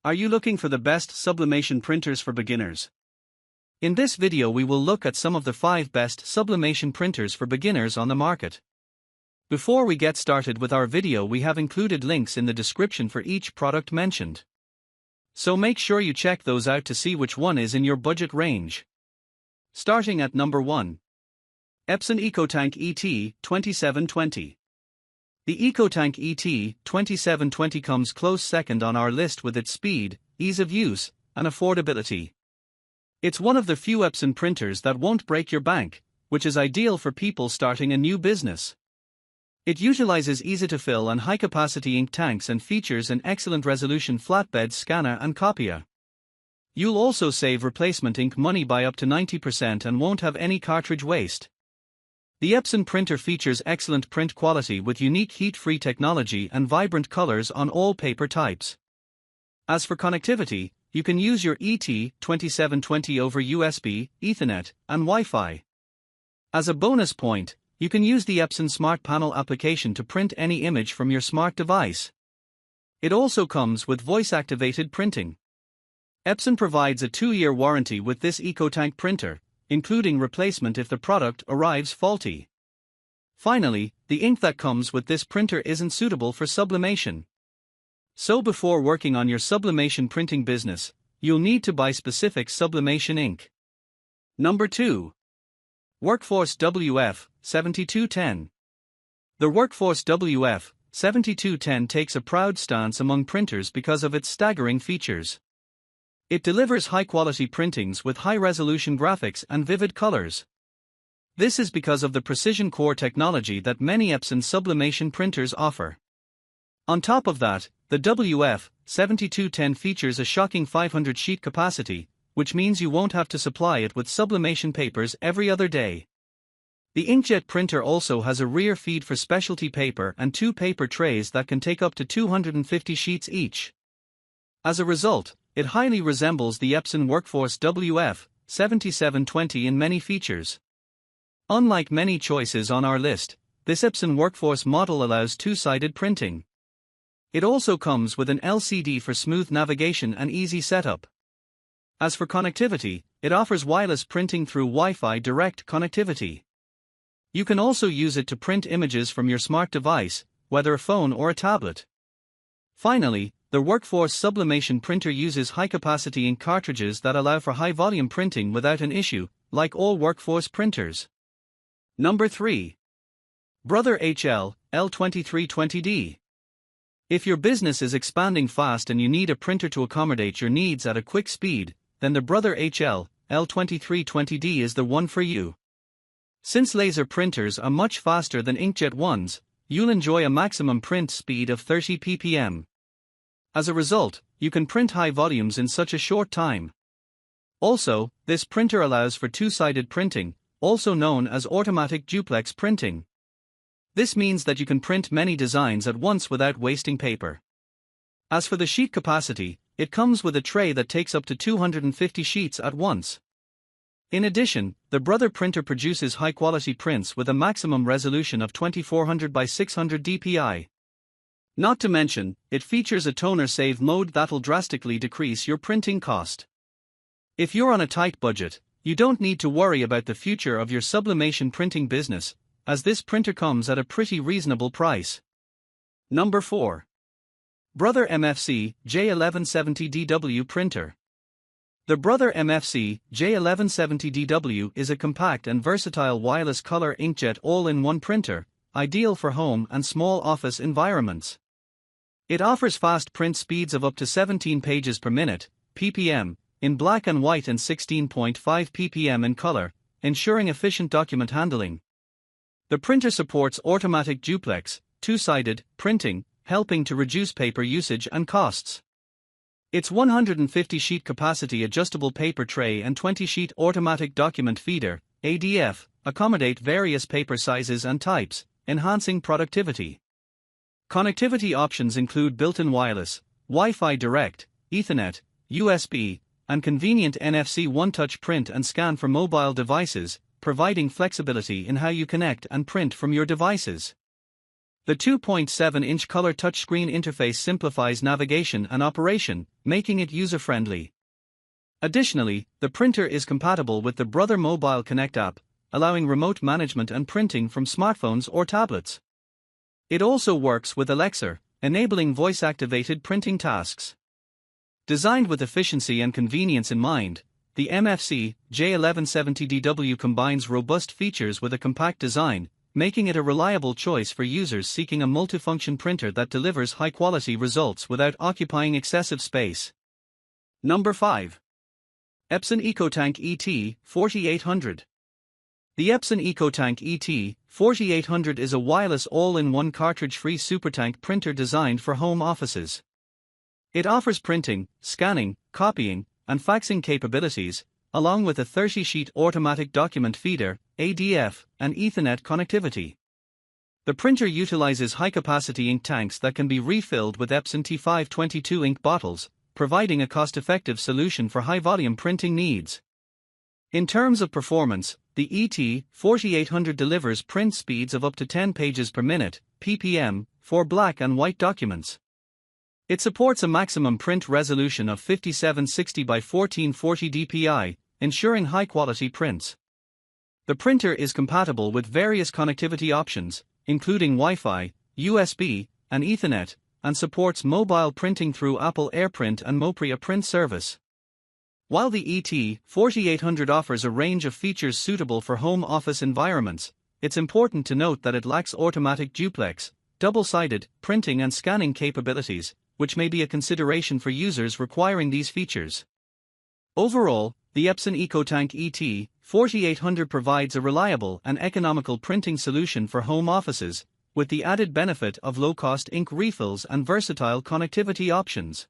Are you looking for the best sublimation printers for beginners? In this video we will look at some of the 5 best sublimation printers for beginners on the market. Before we get started with our video, we have included links in the description for each product mentioned. So make sure you check those out to see which one is in your budget range. Starting at number 1. Epson EcoTank ET2720. The EcoTank ET2720 comes close second on our list with its speed, ease of use, and affordability. It's one of the few Epson printers that won't break your bank, which is ideal for people starting a new business. It utilizes easy-to-fill and high-capacity ink tanks and features an excellent resolution flatbed scanner and copier. You'll also save replacement ink money by up to 90% and won't have any cartridge waste. The Epson printer features excellent print quality with unique heat-free technology and vibrant colors on all paper types. As for connectivity, you can use your ET2720 over USB, Ethernet, and Wi-Fi. As a bonus point, you can use the Epson Smart Panel application to print any image from your smart device. It also comes with voice-activated printing. Epson provides a 2-year warranty with this EcoTank printer, including replacement if the product arrives faulty. Finally, the ink that comes with this printer isn't suitable for sublimation. So before working on your sublimation printing business, you'll need to buy specific sublimation ink. Number 2. Workforce WF7210. The Workforce WF7210 takes a proud stance among printers because of its staggering features. It delivers high-quality printings with high-resolution graphics and vivid colors. This is because of the precision core technology that many Epson sublimation printers offer. On top of that, the WF7210 features a shocking 500 sheet capacity, which means you won't have to supply it with sublimation papers every other day. The Inkjet printer also has a rear feed for specialty paper and 2 paper trays that can take up to 250 sheets each. As a result, it highly resembles the Epson Workforce WF7720 in many features. Unlike many choices on our list, this Epson Workforce model allows 2-sided printing. It also comes with an LCD for smooth navigation and easy setup. As for connectivity, it offers wireless printing through Wi-Fi direct connectivity. You can also use it to print images from your smart device, whether a phone or a tablet. Finally, the Workforce sublimation printer uses high-capacity ink cartridges that allow for high-volume printing without an issue, like all Workforce printers. Number 3. Brother HL L2320D. If your business is expanding fast and you need a printer to accommodate your needs at a quick speed, then the Brother HL L2320D is the one for you. Since laser printers are much faster than inkjet ones, you'll enjoy a maximum print speed of 30 ppm. As a result, you can print high volumes in such a short time. Also, this printer allows for 2-sided printing, also known as automatic duplex printing. This means that you can print many designs at once without wasting paper. As for the sheet capacity, it comes with a tray that takes up to 250 sheets at once. In addition, the Brother printer produces high-quality prints with a maximum resolution of 2400 by 600 dpi. Not to mention, it features a toner save mode that'll drastically decrease your printing cost. If you're on a tight budget, you don't need to worry about the future of your sublimation printing business, as this printer comes at a pretty reasonable price. Number 4. Brother MFC J1170DW printer. The Brother MFC J1170DW is a compact and versatile wireless color inkjet all-in-one printer, ideal for home and small office environments. It offers fast print speeds of up to 17 pages per minute, ppm, in black and white and 16.5 ppm in color, ensuring efficient document handling. The printer supports automatic duplex, 2-sided, printing, helping to reduce paper usage and costs. Its 150-sheet capacity adjustable paper tray and 20-sheet automatic document feeder, ADF, accommodate various paper sizes and types, enhancing productivity. Connectivity options include built-in wireless, Wi-Fi direct, Ethernet, USB, and convenient NFC one-touch print and scan for mobile devices, providing flexibility in how you connect and print from your devices. The 2.7-inch color touchscreen interface simplifies navigation and operation, making it user-friendly. Additionally, the printer is compatible with the Brother Mobile Connect app, allowing remote management and printing from smartphones or tablets. It also works with Alexa, enabling voice-activated printing tasks. Designed with efficiency and convenience in mind, the MFC J1170DW combines robust features with a compact design, making it a reliable choice for users seeking a multifunction printer that delivers high-quality results without occupying excessive space. Number 5. Epson EcoTank ET 4800. The Epson EcoTank ET 4800 is a wireless all-in-one cartridge-free supertank printer designed for home offices. It offers printing, scanning, copying, and faxing capabilities, along with a 30-sheet automatic document feeder, ADF, and Ethernet connectivity. The printer utilizes high-capacity ink tanks that can be refilled with Epson T522 ink bottles, providing a cost-effective solution for high-volume printing needs. In terms of performance, the ET 4800 delivers print speeds of up to 10 pages per minute, ppm, for black and white documents. It supports a maximum print resolution of 5760 by 1440 dpi, ensuring high-quality prints. The printer is compatible with various connectivity options, including Wi-Fi, USB, and Ethernet, and supports mobile printing through Apple AirPrint and Mopria Print service. While the ET 4800 offers a range of features suitable for home office environments, it's important to note that it lacks automatic duplex, double-sided printing and scanning capabilities, which may be a consideration for users requiring these features. Overall, the Epson EcoTank ET 4800 provides a reliable and economical printing solution for home offices, with the added benefit of low-cost ink refills and versatile connectivity options.